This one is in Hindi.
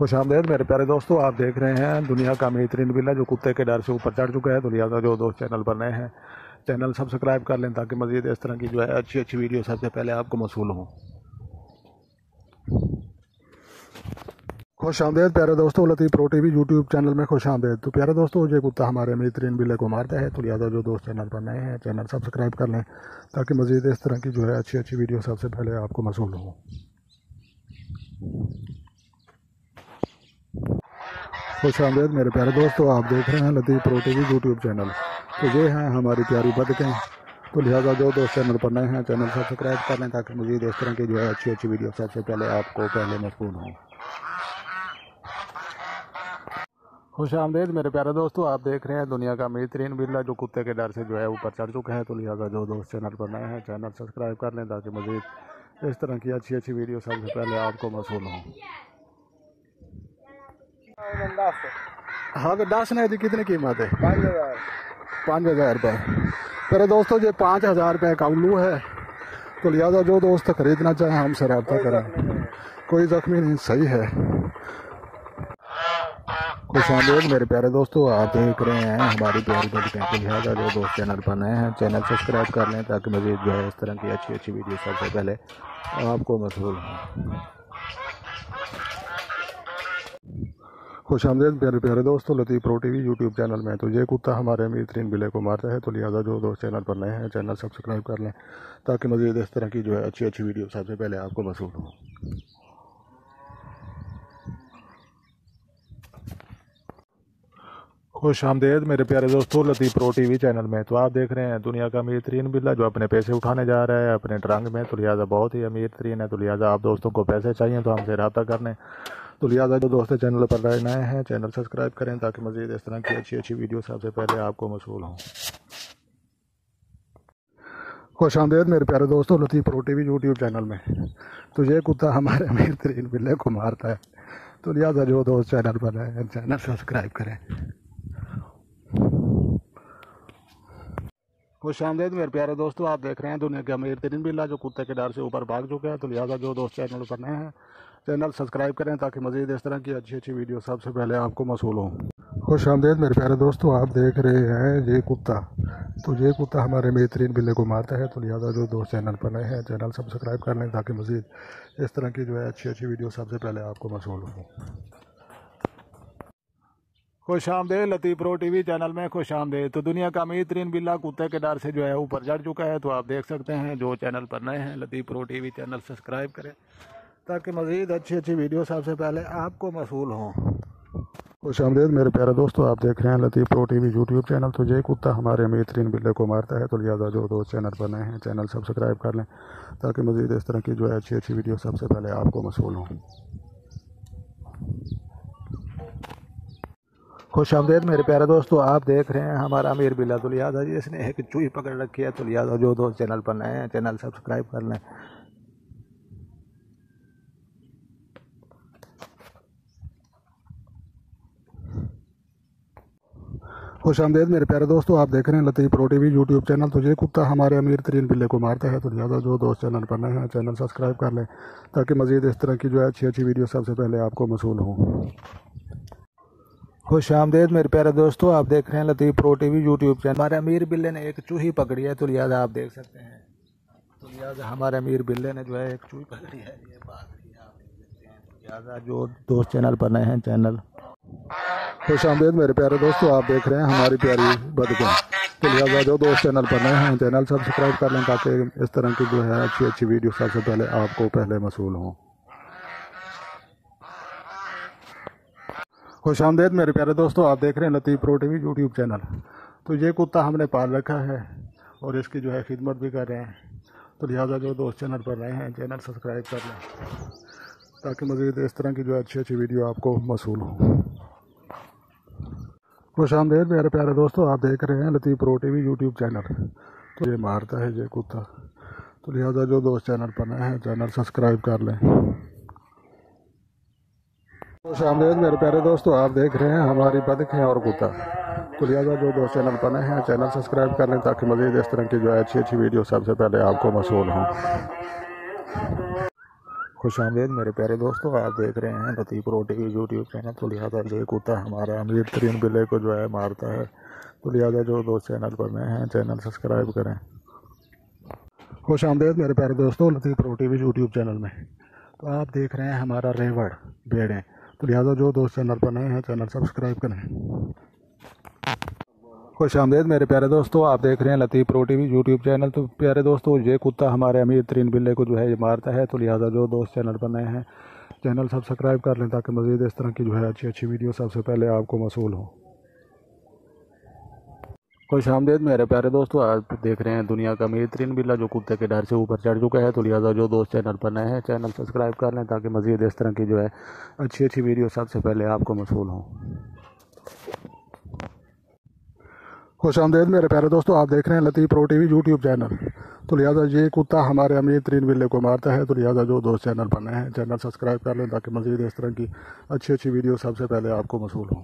खुश आमदेद मेरे प्यारे दोस्तों, आप देख रहे हैं दुनिया का बेहतरीन बिल्ला जो कुत्ते के डर से ऊपर चढ़ चुका है। तो लिहाजा जो दोस्त चैनल पर नए हैं, चैनल सब्सक्राइब कर लें ताकि मज़ीद इस तरह की जो है अच्छी अच्छी वीडियो सबसे पहले आपको मौसूल हों। खुश आमदेद प्यारे दोस्तों, लतीफ़ प्रो टीवी यूट्यूब चैनल में खुश आमदेद। तो प्यारे दोस्तों, ये कुत्ता हमारे बेहतरीन बिल्ले को मारता है। तो लिहाजा जो दोस्त चैनल पर नए हैं, चैनल सब्सक्राइब कर लें ताकि मज़ीद इस तरह की जो है अच्छी अच्छी वीडियो सबसे पहले आपको मौसूल हों। खुश आमदेद मेरे प्यारे दोस्तों, आप देख रहे हैं लतीफ़ प्रो टीवी यूट्यूब चैनल। तो ये हैं हमारी प्यारी बतखें। तो लिहाजा जो दोस्त चैनल पर नए हैं, चैनल सब्सक्राइब कर लें ताकि मज़ीद इस तरह की जो है अच्छी अच्छी वीडियो सबसे पहले आपको पहले मौसूल हों। खुश आमदेद मेरे प्यारे दोस्तों, आप देख रहे हैं दुनिया का बेहतरीन बिल्ला जो कुत्ते के डर से जो है ऊपर चढ़ चुका है। तो लिहाजा जो दोस्त चैनल पर नए हैं, चैनल सब्सक्राइब कर लें ताकि मज़ीद इस तरह की अच्छी अच्छी वीडियो सबसे पहले आपको मौसूल हों। हाँ तो 10 ने कितनी कीमत है? 5,000 रुपये। मेरे दोस्तों, ये 5,000 रुपये का उल्लू है। तो लिहाजा जो दोस्त खरीदना चाहें हमसे रब्ता करें, कोई ज़ख्मी नहीं, सही है। खुश आमदेद मेरे प्यारे दोस्तों, आप देख रहे हैं हमारी प्यारी बतखें। तो लिहाजा जो दोस्त चैनल पर नए हैं, चैनल सब्सक्राइब कर लें ताकि मज़ीद जो है इस तरह की अच्छी अच्छी वीडियो सबसे पहले आपको मौसूल हों। खुश आमदेद मेरे प्यारे दोस्तों, लतीफ़ प्रो टीवी यूट्यूब चैनल में। तो ये कुत्ता हमारे बेहतरीन बिल्ले को मारता है। तो लिहाजा जो दोस्त चैनल पर नए हैं, चैनल सब्सक्राइब कर लें ताकि मज़ीद इस तरह की जो है अच्छी अच्छी वीडियो सबसे पहले आपको मौसूल हो। खुश आमदेद मेरे प्यारे दोस्तों, लतीफ़ प्रो टीवी चैनल में। तो आप देख रहे हैं दुनिया का बेहतरीन बिल्ला जो अपने पैसे उठाने जा रहा है अपने ट्रंक में। तो लिहाजा बहुत ही अमीर तरीन है। तो लिहाजा आप दोस्तों को पैसे चाहिए तो हमसे रब्ता कर लें। तो लिहाजा जो दोस्त चैनल पर नए हैं, चैनल सब्सक्राइब करें ताकि मज़ीद इस तरह की अच्छी अच्छी वीडियो सबसे पहले आपको मौसूल हों। खुश आमदेद मेरे प्यारे दोस्तों, लतीफ़ प्रो टीवी यूट्यूब चैनल में। तो ये कुत्ता हमारे बेहतरीन बिल्ले को मारता है। तो लिहाजा जो दोस्त चैनल पर नए हैं, चैनल सब्सक्राइब करें। खुश आमदेद मेरे प्यारे दोस्तों, आप देख रहे हैं दुनिया का बेहतरीन बिल्ला जो कुत्ते के डर से ऊपर भाग चुका है। तो लिहाजा जो दोस्त चैनल पर नए हैं, चैनल सब्सक्राइब करें ताकि मज़ीद इस तरह की अच्छी अच्छी वीडियो सबसे पहले आपको मौसूल हो। खुश आमदेद मेरे प्यारे दोस्तों, आप देख रहे हैं ये कुत्ता। तो ये कुत्ता हमारे बेहतरीन बिल्ले को मारता है। तो लिहाजा जो दोस्त चैनल पर नए हैं, चैनल सब्सक्राइब कर लें ताकि मज़ीद इस तरह की जो है अच्छी अच्छी वीडियो सबसे पहले आपको मौसूल हो। खुश आमदेद लतीफ़ प्रो टीवी चैनल में खुश आमदेद। तो दुनिया का बेहतरीन बिल्ला कुत्ते के डर से जो है ऊपर चढ़ चुका है। तो आप देख सकते हैं, जो चैनल पर नए हैं, लतीफ़ प्रो टीवी चैनल सब्सक्राइब करें ताकि मज़ीद अच्छी अच्छी वीडियो सबसे पहले आपको मौसूल हों। खुश आमदेद मेरे प्यारे दोस्तों, आप देख रहे हैं लतीफ़ प्रो टीवी यूट्यूब चैनल। तो ये कुत्ता हमारे बेहतरीन बिल्ले को मारता है। तो लिहाजा जो दोस्त चैनल पर नए हैं, चैनल सब्सक्राइब कर लें ताकि मज़ीद इस तरह की जो है अच्छी अच्छी वीडियो सबसे पहले आपको मौसूल हों। खुश आमदेद मेरे प्यारे दोस्तों, आप देख रहे हैं हमारा अमीर बिल्ला। तो लिहाजा इसने एक चूही पकड़ रखी है। तो लिहाजा जो दोस्त चैनल पर नए हैं, चैनल सब्सक्राइब कर लें। खुश आमदेद मेरे प्यारे दोस्तों, आप देख रहे हैं लतीफ़ प्रो टीवी यूट्यूब चैनल। तो ये कुत्ता हमारे अमीर तरीन बिल्ले को मारता है। तो लिहाजा जो दोस्त चैनल पर नए हैं, चैनल सब्सक्राइब कर लें ताकि मज़ीद इस तरह की जो है अच्छी अच्छी वीडियो सबसे पहले आपको मौसूल हो। खुश आमदेद मेरे प्यारे दोस्तों, आप देख रहे हैं लतीफ़ प्रो टीवी यूट्यूब चैनल। हमारे अमीर बिल्ले ने एक चूही पकड़ी है। तो लिहाजा आप देख सकते हैं, तो लिहाजा हमारे अमीर बिल्ले ने जो है एक चूही पकड़ी है, ये भाग रही है, आप देख सकते हैं। तो लिहाजा जो दोस्त चैनल पर नए हैं, चैनल खुश आमदेद मेरे प्यारे दोस्तों, आप देख रहे हैं हमारी प्यारी बतखें। तो लिहाजा जो दोस्त चैनल पर नए हैं, चैनल सब्सक्राइब कर लें ताकि इस तरह की जो है अच्छी अच्छी वीडियो सबसे पहले आपको पहले मौसूल हों। खुश आमदेद मेरे प्यारे दोस्तों, आप देख रहे हैं लतीफ़ प्रो टीवी यूट्यूब चैनल। तो ये कुत्ता हमने पाल रखा है और इसकी जो है खिदमत भी कर रहे हैं। तो लिहाजा जो दोस्त चैनल पर नए हैं, चैनल सब्सक्राइब कर लें ताकि मज़ीद इस तरह की जो अच्छी अच्छी वीडियो आपको मौसूल हो। खुश आमदेद मेरे प्यारे दोस्तों, आप देख रहे हैं लतीफ़ प्रो टीवी यूट्यूब चैनल। तो ये मारता है ये कुत्ता। तो लिहाजा जो दोस्त चैनल पर नए हैं, चैनल सब्सक्राइब कर लें। खुश आमदेद मेरे प्यारे दोस्तों, आप देख रहे हैं हमारी बतखें और कुत्ता। तो लिहाजा जो दोस्त चैनल पर नए हैं, चैनल सब्सक्राइब कर लें ताकि मज़ीद इस तरह की जो है अच्छी अच्छी वीडियो सबसे पहले आपको मौसूल हों। खुशामदीद मेरे प्यारे दोस्तों, आप देख रहे हैं लतीफ़ प्रो टीवी यूट्यूब चैनल। तो लिहाजा ये कुत्ता हमारा अमीर तरीन बिल्ले को जो है मारता है। तो लिहाजा जो दोस्त चैनल पर नए हैं चैनल सब्सक्राइब करें। खुशामदीद मेरे प्यारे दोस्तों लतीफ़ प्रो टीवी यूट्यूब चैनल में। तो आप देख रहे हैं हमारा रेवड़ भेड़ें। तो लिहाजा जो दोस्त चैनल पर नए हैं चैनल सब्सक्राइब करें। खुशामदीद मेरे प्यारे दोस्तों, आप देख रहे हैं लतीफ़ प्रो टीवी यूट्यूब चैनल। तो प्यारे दोस्तों ये कुत्ता हमारे अमीर तरीन बिल्ले को जो है ये मारता है। तो लिहाजा जो दोस्त चैनल पर नए हैं चैनल सब्सक्राइब कर लें ताकि मज़ीद इस तरह की जो है अच्छी वीडियो सबसे पहले आपको मौसूल हो। खुशामदीद मेरे प्यारे दोस्तों, आप देख रहे हैं दुनिया का अमीर तरीन बिल्ला जो कुत्ते के डर से ऊपर चढ़ चुका है। तो लिहाजा जो दोस्त चैनल पर नए हैं चैनल सब्सक्राइब कर लें ताकि मज़ीद इस तरह की जो है अच्छी वीडियो सबसे पहले आपको मौसूल हो। खुशामदीद मेरे प्यारे दोस्तों, आप देख रहे हैं लतीफ़ प्रो टीवी यूट्यूब चैनल। तो लिहाजा ये कुत्ता हमारे अमीर तरीन बिल्ले को मारता है। तो लिहाजा जो दोस्त चैनल पर नए हैं चैनल सब्सक्राइब कर लें ताकि मज़ीद इस तरह की अच्छी वीडियो सबसे पहले आपको मौसूल हो।